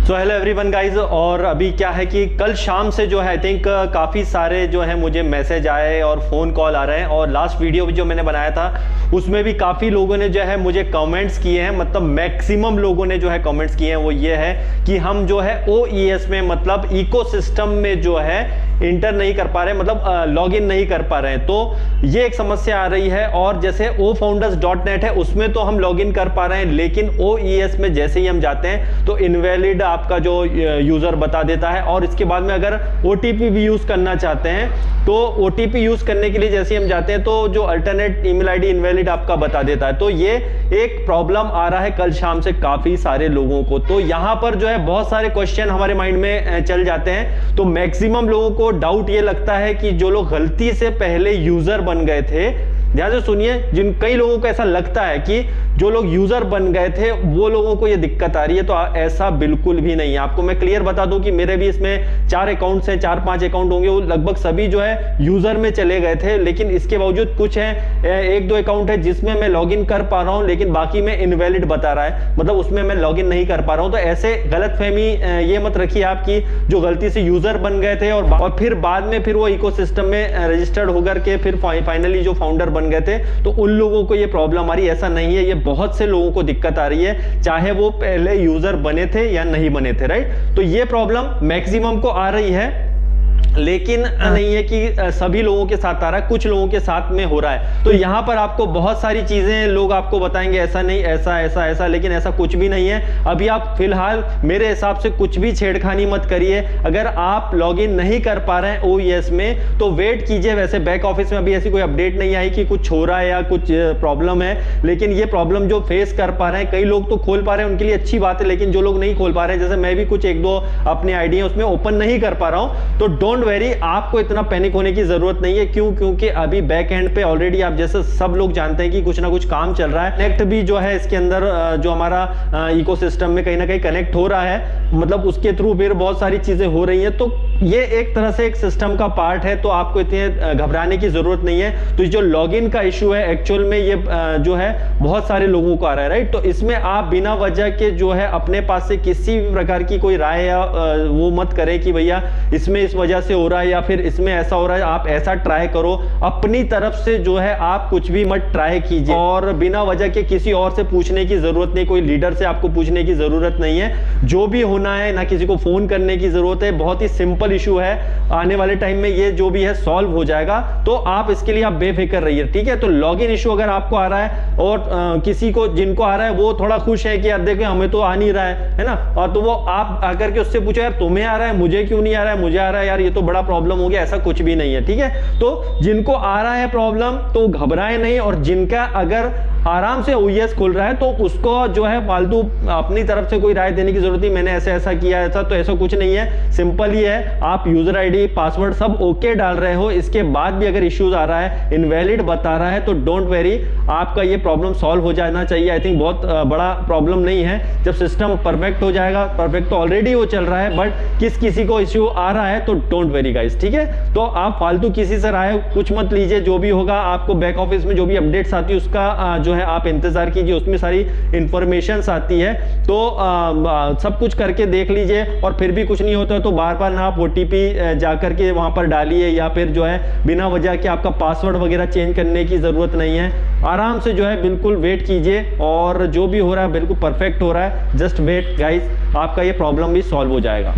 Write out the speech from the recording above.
So hello everyone guys. और अभी क्या है कि कल शाम से जो है आई थिंक काफ़ी सारे जो है मुझे मैसेज आए और फ़ोन कॉल आ रहे हैं, और लास्ट वीडियो भी जो मैंने बनाया था उसमें भी काफ़ी लोगों ने जो है मुझे कमेंट्स किए हैं। मतलब मैक्सिमम लोगों ने जो है कमेंट्स किए हैं वो ये है कि हम जो है OES में मतलब इकोसिस्टम में जो है इंटर नहीं कर पा रहे, मतलब लॉगिन नहीं कर पा रहे हैं। तो ये एक समस्या आ रही है। और जैसे ofounders.net है उसमें तो हम लॉगिन कर पा रहे हैं, लेकिन OES में जैसे ही हम जाते हैं तो इनवैलिड आपका जो यूजर बता देता है। और इसके बाद में अगर OTP भी यूज करना चाहते हैं तो OTP यूज करने के लिए जैसे ही हम जाते हैं तो जो अल्टरनेट ईमेल आईडी इनवैलिड आपका बता देता है। तो ये एक प्रॉब्लम आ रहा है कल शाम से काफी सारे लोगों को। तो यहां पर जो है बहुत सारे क्वेश्चन हमारे माइंड में चल जाते हैं। तो मैक्सिमम लोगों को डाउट ये लगता है कि जो लोग गलती से पहले यूजर बन गए थे, ध्यान से सुनिए, कई लोगों को ऐसा लगता है कि जो लोग यूजर बन गए थे वो लोगों को ये दिक्कत आ रही है। तो ऐसा बिल्कुल भी नहीं है। आपको मैं क्लियर बता दूं कि मेरे भी इसमें 4 अकाउंट्स हैं, 4-5 अकाउंट होंगे, वो लगभग सभी जो है यूजर में चले गए थे। लेकिन इसके बावजूद कुछ है 1-2 अकाउंट है जिसमें मैं लॉगिन कर पा रहा हूं, लेकिन बाकी में इनवैलिड बता रहा है, मतलब उसमें मैं लॉगिन नहीं कर पा रहा हूं। तो ऐसे गलतफहमी ये मत रखिए आपकी जो गलती से यूजर बन गए थे और फिर बाद में फिर वो इकोसिस्टम में रजिस्टर्ड होकर के फिर फाइनली जो फाउंडर बन गए थे, तो उन लोगों को ये प्रॉब्लम आ रही है। ऐसा नहीं है, ये बहुत से लोगों को दिक्कत आ रही है, चाहे वो पहले यूजर बने थे या नहीं बने थे, राइट। तो ये प्रॉब्लम मैक्सिमम को आ रही है, लेकिन नहीं है कि सभी लोगों के साथ आ रहा है, कुछ लोगों के साथ में हो रहा है। तो यहां पर आपको बहुत सारी चीजें लोग आपको बताएंगे ऐसा नहीं, ऐसा ऐसा ऐसा, लेकिन ऐसा कुछ भी नहीं है। अभी आप फिलहाल मेरे हिसाब से कुछ भी छेड़खानी मत करिए। अगर आप लॉगिन नहीं कर पा रहे हैं OES में तो वेट कीजिए। वैसे बैक ऑफिस में अभी ऐसी कोई अपडेट नहीं आई कि कुछ हो रहा है या कुछ प्रॉब्लम है, लेकिन ये प्रॉब्लम जो फेस कर पा रहे हैं, कई लोग तो खोल पा रहे हैं उनके लिए अच्छी बात है, लेकिन जो लोग नहीं खोल पा रहे हैं, जैसे मैं भी कुछ 1-2 अपनी आईडी है उसमें ओपन नहीं कर पा रहा हूं, तो डोंट वेरी, आपको इतना पैनिक होने की जरूरत नहीं है। क्यों? क्योंकि अभी बैक एंड पे ऑलरेडी आप जैसे सब लोग जानते हैं कि कुछ ना कुछ काम चल रहा है। कनेक्ट भी जो है इसके अंदर जो हमारा इकोसिस्टम में कहीं ना कहीं कनेक्ट हो रहा है, मतलब उसके थ्रू फिर बहुत सारी चीजें हो रही हैं। तो ये एक तरह से एक सिस्टम का पार्ट है, तो आपको इतने घबराने की जरूरत नहीं है। तो जो लॉगिन का इशू है एक्चुअल में ये जो है बहुत सारे लोगों को आ रहा है, राइट। तो इसमें आप बिना वजह के जो है अपने पास से किसी भी प्रकार की कोई राय या वो मत करें कि भैया इसमें इस वजह से हो रहा है या फिर इसमें ऐसा हो रहा है, आप ऐसा ट्राई करो। अपनी तरफ से जो है आप कुछ भी मत ट्राई कीजिए, और बिना वजह के किसी और से पूछने की जरूरत नहीं, कोई लीडर से आपको पूछने की जरूरत नहीं है। जो भी होना है ना किसी को फोन करने की जरूरत है, बहुत ही सिंपल इशू है, आने वाले टाइम में ये जो भी है सॉल्व हो जाएगा। तो आप इसके लिए आप बेफिक्र रहिए, ठीक है। तो लॉगिन इशू अगर आपको आ रहा है और किसी को जिनको आ रहा है वो थोड़ा खुश है कि यार देखो हमें तो आ नहीं रहा है ना, और तो वो आप आकर के उससे पूछो यार तुम्हें आ रहा है, मुझे क्यों नहीं आ रहा है, मुझे आ रहा है यार, ये तो बड़ा प्रॉब्लम हो गया। ऐसा कुछ भी नहीं है, ठीक है। तो जिनको आ रहा है प्रॉब्लम तो घबराए नहीं, और जिनका अगर आराम से OES खुल रहा है तो उसको जो है फालतू अपनी तरफ से कोई राय देने की जरूरत नहीं, मैंने ऐसे ऐसा किया ऐसा, तो ऐसा कुछ नहीं है। सिंपल ही है, आप यूजर आईडी पासवर्ड सब ओके डाल रहे हो, इसके बाद भी अगर इश्यूज आ रहा है, इनवैलिड बता रहा है, तो डोंट वेरी, आपका ये प्रॉब्लम सॉल्व हो जाना चाहिए। आई थिंक बहुत बड़ा प्रॉब्लम नहीं है। जब सिस्टम परफेक्ट हो जाएगा, परफेक्ट तो ऑलरेडी वो चल रहा है, बट किसी को इश्यू आ रहा है तो डोंट वेरी गाइस, ठीक है। तो आप फालतू किसी से राय कुछ मत लीजिए। जो भी होगा आपको बैक ऑफिस में जो भी अपडेट्स आती है उसका जो है आप इंतजार कीजिए, उसमें सारी इंफॉर्मेशन आती है। तो सब कुछ करके देख लीजिए, और फिर भी कुछ नहीं होता तो बार बार ना आप OTP जाकर के वहां पर डालिए, या फिर जो है बिना वजह के आपका पासवर्ड वगैरह चेंज करने की जरूरत नहीं है। आराम से जो है बिल्कुल वेट कीजिए, और जो भी हो रहा है बिल्कुल परफेक्ट हो रहा है। जस्ट वेट गाइस, आपका ये प्रॉब्लम भी सॉल्व हो जाएगा।